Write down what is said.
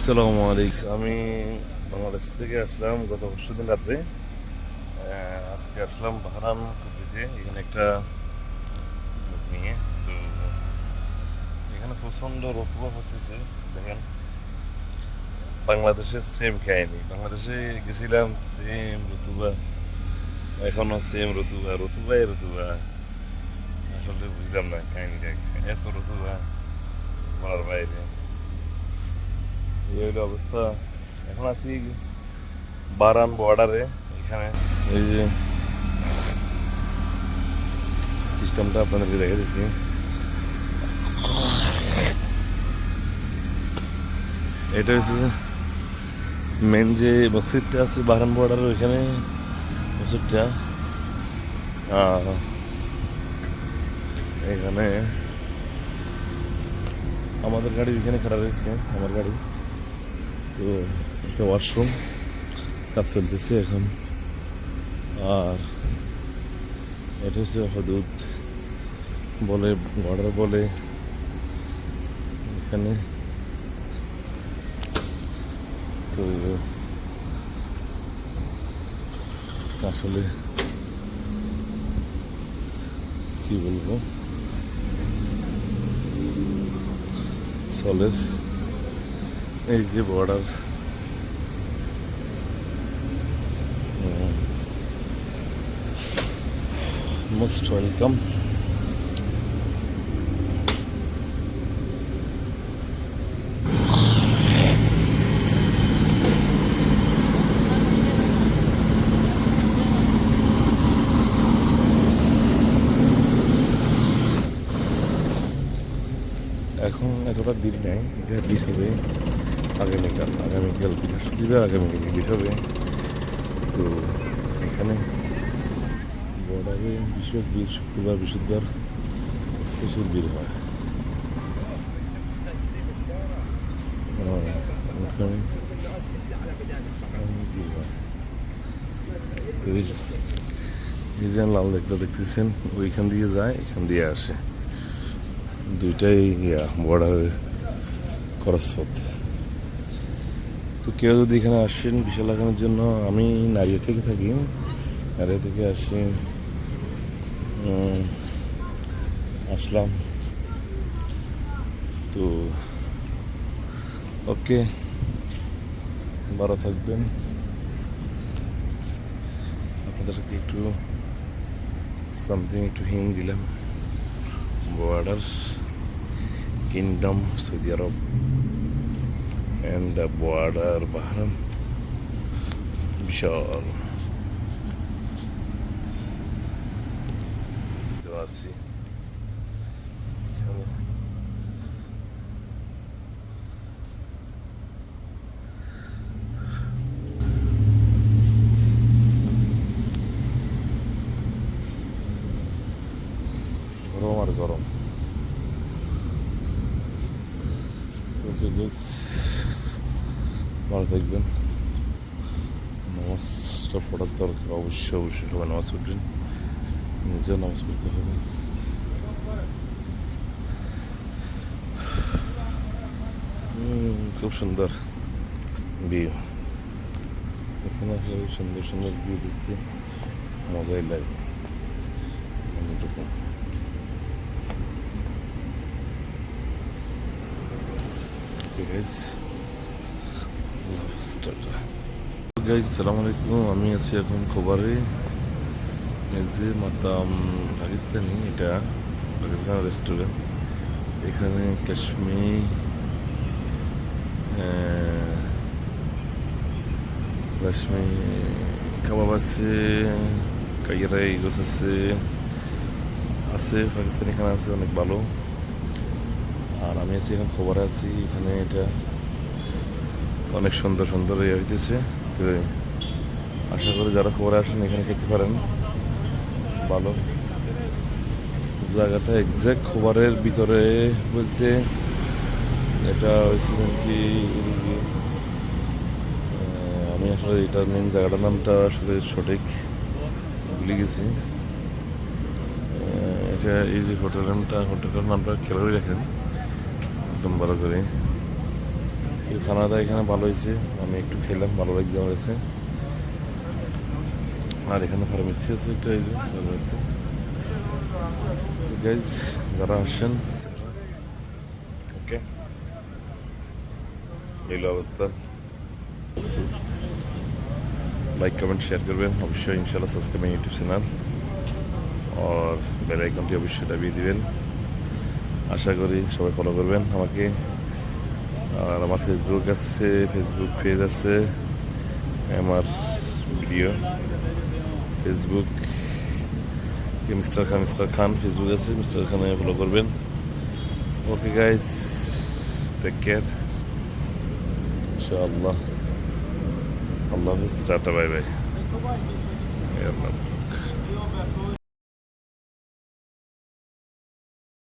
আসসালামু আলাইকুম। আমি বাংলাদেশ থেকে আসলাম গত পরশুদিন রাত্রে। আজকে আসলাম বাহরান কুফরিতে, এখানে একটা লোক নিয়ে। তো এখানে প্রচণ্ড রতুয়া হতেছে। দেখেন, বাংলাদেশের সেম কাহিনী। বাংলাদেশে গেছিলাম, সেম রতুয়া, এখনো সেম রতুয়া, রতুয়াই রতুয়া। আসলে বুঝলাম না কাহিনীটা, এত রতুয়া বলার বাইরে। এই হইলো অবস্থা। এখন আছি বারান বর্ডারে। এখানে এই যে সিস্টেমটা আপনাদেরকে দেখে দিচ্ছি। এটা হচ্ছে মেন যে মসজিদটা আছে বাহরান বর্ডারের ওইখানে মসজিদটা। আর এখানে আমাদের গাড়ি ওইখানে খারাপ হয়েছে, আমার গাড়ি। তো একটা ওয়াশরুম কাজ চলতেছে এখন। আর এটা হচ্ছে হদুদ বলে, বর্ডার বলে এখানে। তো আসলে কি বলবো, চলে এই যে বর্ডার। Most welcome. এখন এতটা ভিড় নেই, এটা ভিড় হবে আগামীকাল। বৃহস্পতিবার আগামীকাল ভিড় হবে। তো এখানে বর্ডারে বিশেষ ভিড়, শুক্রবার বৃহস্পতিবার প্রচুর ভিড় হয়। এখানে অনেক ভিড় হয়। তো এই যে লাল দেখতেছেন, ওইখান দিয়ে যায়, এখান দিয়ে আসে, দুইটাই বর্ডারের খরচপথ। তো কেউ যদি এখানে আসেন বিশাল লাগানোর জন্য, আমি নারিয়া থেকে থাকি, নারিয়া থেকে আসি, আসলাম। তো ওকে, ভালো থাকবেন। আপনাদেরকে একটু সামথিং একটু হিন্ট দিলাম। Border kingdom Saudi Arab and the border Bahrain বিশাল আছি। গরম আর গরম। ভালো থাকবেন। নামাজটা পড়ার দরকার, অবশ্যই সবাই নামাজ পড়বেন, নিজেও নামাজ পড়তে হবে। খুব সুন্দর ভিউ, এখানে আসলে সুন্দর সুন্দর ভিউ দেখতে মজাই লাগে। সালাম আলাইকুম। আমি আছি এখন খোবারে। এই যে মাতাম পাকিস্তানি, এটা পাকিস্তান রেস্টুরেন্ট। এখানে কাশ্মীরি কাবাব আছে, কাইরা ইগোস আছে, পাকিস্তানি খানা আছে, অনেক ভালো। আর আমি আছি এখন খবরে আছি, এখানে এটা অনেক সুন্দর সুন্দর ইয়ে হইতেছে। তো আশা করি যারা খবরে আসেন এখানে খেতে পারেন, ভালো জায়গাটা। এক্সাক্ট খবরের ভিতরে বলতে এটা হয়েছে কি, আমি আসলে এটার মেন জায়গাটার নামটা আসলে সঠিক ভুলে গেছি। এটা এই যে হোটেলটার নামটা খেয়াল করে রাখেন একদম ভালো করে। খানা দাওয়া এখানে ভালো হয়েছে, আমি একটু খেলাম, ভালো লাগছে আমার কাছে। আর এখানে ফার্মেসি আছে একটা, এই যে ফার্মেসি। গাইজ যারা আসেন, ওকে, এই অবস্থা। লাইক কমেন্ট শেয়ার করবেন অবশ্যই, ইনশাল্লাহ সাবস্ক্রাইব ইউটিউব চ্যানেল, আর বেল আইকনটি অবশ্যই দাবিয়ে দিবেন। আশা করি সবাই ফলো করবেন আমাকে। আর আমার ফেসবুক আছে, ফেসবুক পেজ আছে, আমার ভিডিও ফেসবুক মিস্টার খান ফেসবুক আছে, মিস্টার খানে ফলো করবেন। ওকে গাইজ, টেক কেয়ার, ইনশাআল্লাহ। আল্লাহ হাফিজ, টাটা, বাই বাই।